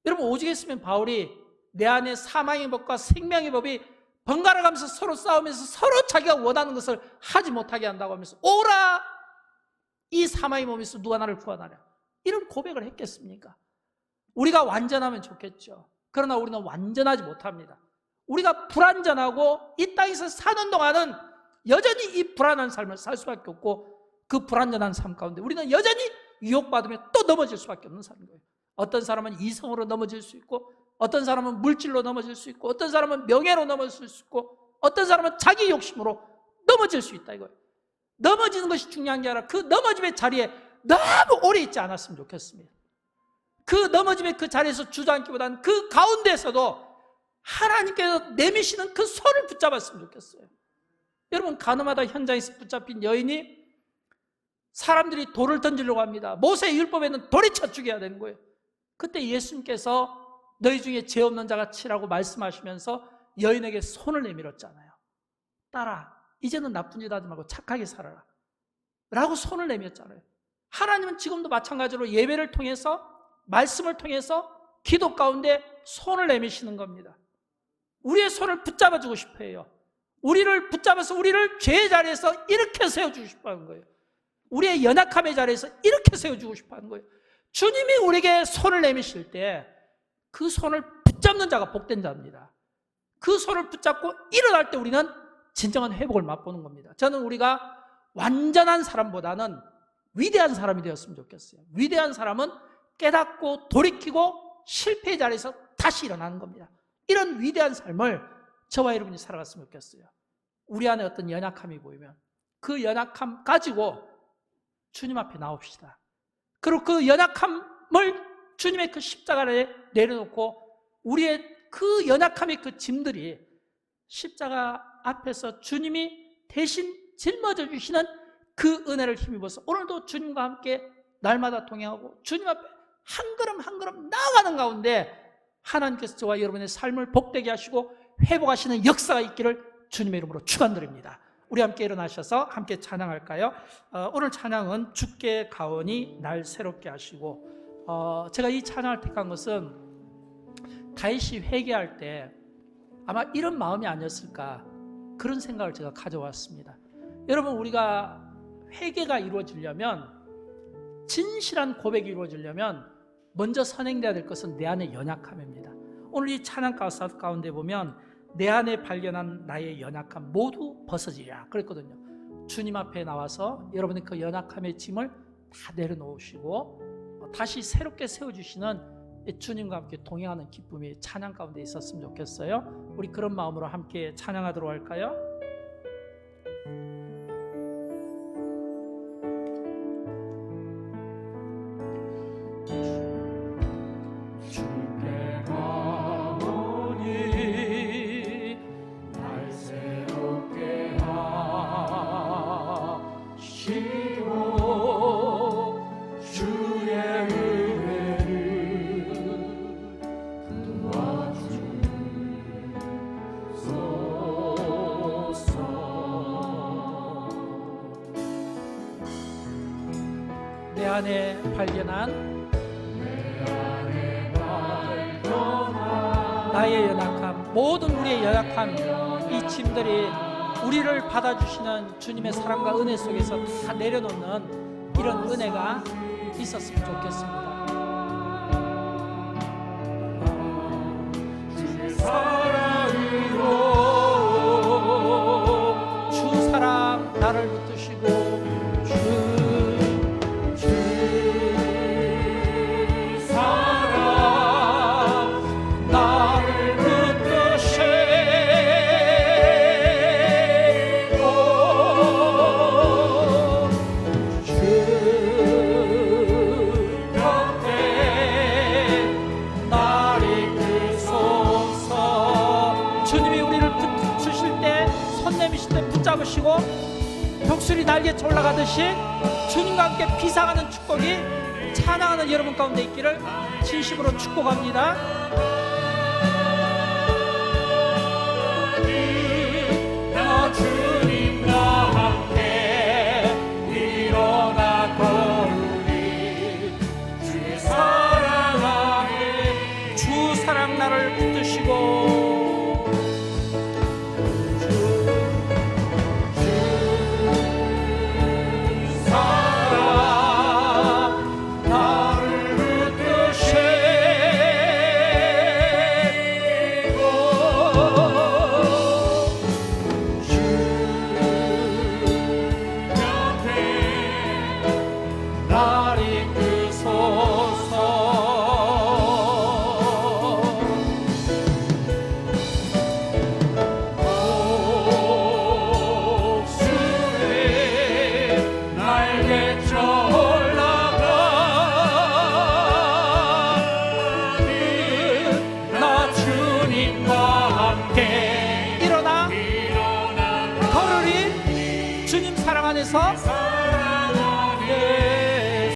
여러분, 오직 했으면 바울이 내 안에 사망의 법과 생명의 법이 번갈아 가면서 서로 싸우면서 서로 자기가 원하는 것을 하지 못하게 한다고 하면서 오라 이 사망의 몸에서 누가 나를 구하나랴, 이런 고백을 했겠습니까? 우리가 완전하면 좋겠죠. 그러나 우리는 완전하지 못합니다. 우리가 불완전하고 이 땅에서 사는 동안은 여전히 이 불안한 삶을 살 수밖에 없고, 그 불완전한 삶 가운데 우리는 여전히 유혹받으며 또 넘어질 수밖에 없는 삶인 거예요. 어떤 사람은 이성으로 넘어질 수 있고, 어떤 사람은 물질로 넘어질 수 있고, 어떤 사람은 명예로 넘어질 수 있고, 어떤 사람은 자기 욕심으로 넘어질 수 있다 이거예요. 넘어지는 것이 중요한 게 아니라 그 넘어짐의 자리에 너무 오래 있지 않았으면 좋겠습니다. 그 넘어짐의 그 자리에서 주저앉기보다는 그 가운데서도 하나님께서 내미시는 그 손을 붙잡았으면 좋겠어요. 여러분, 가늠하다 현장에서 붙잡힌 여인이 사람들이 돌을 던지려고 합니다. 모세의 율법에는 돌에 쳐 죽여야 되는 거예요. 그때 예수님께서 너희 중에 죄 없는 자가 치라고 말씀하시면서 여인에게 손을 내밀었잖아요. 딸아, 이제는 나쁜 짓 하지 말고 착하게 살아라 라고 손을 내밀었잖아요. 하나님은 지금도 마찬가지로 예배를 통해서, 말씀을 통해서 기도 가운데 손을 내미시는 겁니다. 우리의 손을 붙잡아주고 싶어 해요. 우리를 붙잡아서 우리를 죄의 자리에서 일으켜 세워주고 싶어 하는 거예요. 우리의 연약함의 자리에서 이렇게 세워주고 싶어 하는 거예요. 주님이 우리에게 손을 내미실 때 그 손을 붙잡는 자가 복된 자입니다. 그 손을 붙잡고 일어날 때 우리는 진정한 회복을 맛보는 겁니다. 저는 우리가 완전한 사람보다는 위대한 사람이 되었으면 좋겠어요. 위대한 사람은 깨닫고 돌이키고 실패의 자리에서 다시 일어나는 겁니다. 이런 위대한 삶을 저와 여러분이 살아갔으면 좋겠어요. 우리 안에 어떤 연약함이 보이면 그 연약함 가지고 주님 앞에 나옵시다. 그리고 그 연약함을 주님의 그 십자가에 내려놓고 우리의 그 연약함의 그 짐들이 십자가 앞에서 주님이 대신 짊어져 주시는 그 은혜를 힘입어서 오늘도 주님과 함께 날마다 동행하고 주님 앞에 한 걸음 한 걸음 나아가는 가운데 하나님께서 저와 여러분의 삶을 복되게 하시고 회복하시는 역사가 있기를 주님의 이름으로 축원드립니다. 우리 함께 일어나셔서 함께 찬양할까요? 오늘 찬양은 주께 가오니 날 새롭게 하시고, 제가 이 찬양을 택한 것은 다윗이 회개할 때 아마 이런 마음이 아니었을까 그런 생각을 제가 가져왔습니다. 여러분, 우리가 회개가 이루어지려면, 진실한 고백이 이루어지려면 먼저 선행돼야 될 것은 내 안의 연약함입니다. 오늘 이 찬양 가운데 보면 내 안에 발견한 나의 연약함 모두 벗어지라 그랬거든요. 주님 앞에 나와서 여러분의 그 연약함의 짐을 다 내려놓으시고 다시 새롭게 세워주시는 주님과 함께 동행하는 기쁨이 찬양 가운데 있었으면 좋겠어요. 우리 그런 마음으로 함께 찬양하도록 할까요? 내 안에 발견한 나의 연약함, 모든 우리의 연약함, 이 짐들이 우리를 받아주시는 주님의 사랑과 은혜 속에서 다 내려놓는 이런 은혜가 있었으면 좋겠습니다. 주 사랑 나를 붙드시고 붙잡으시고 독수리 날개쳐 올라가듯이 주님과 함께 비상하는 축복이 찬양하는 여러분 가운데 있기를 진심으로 축복합니다. 나 주님과 함께 일어나 걸으리. 주의 사랑 안에 주 사랑 나를 붙드시고 주님 사랑 안에서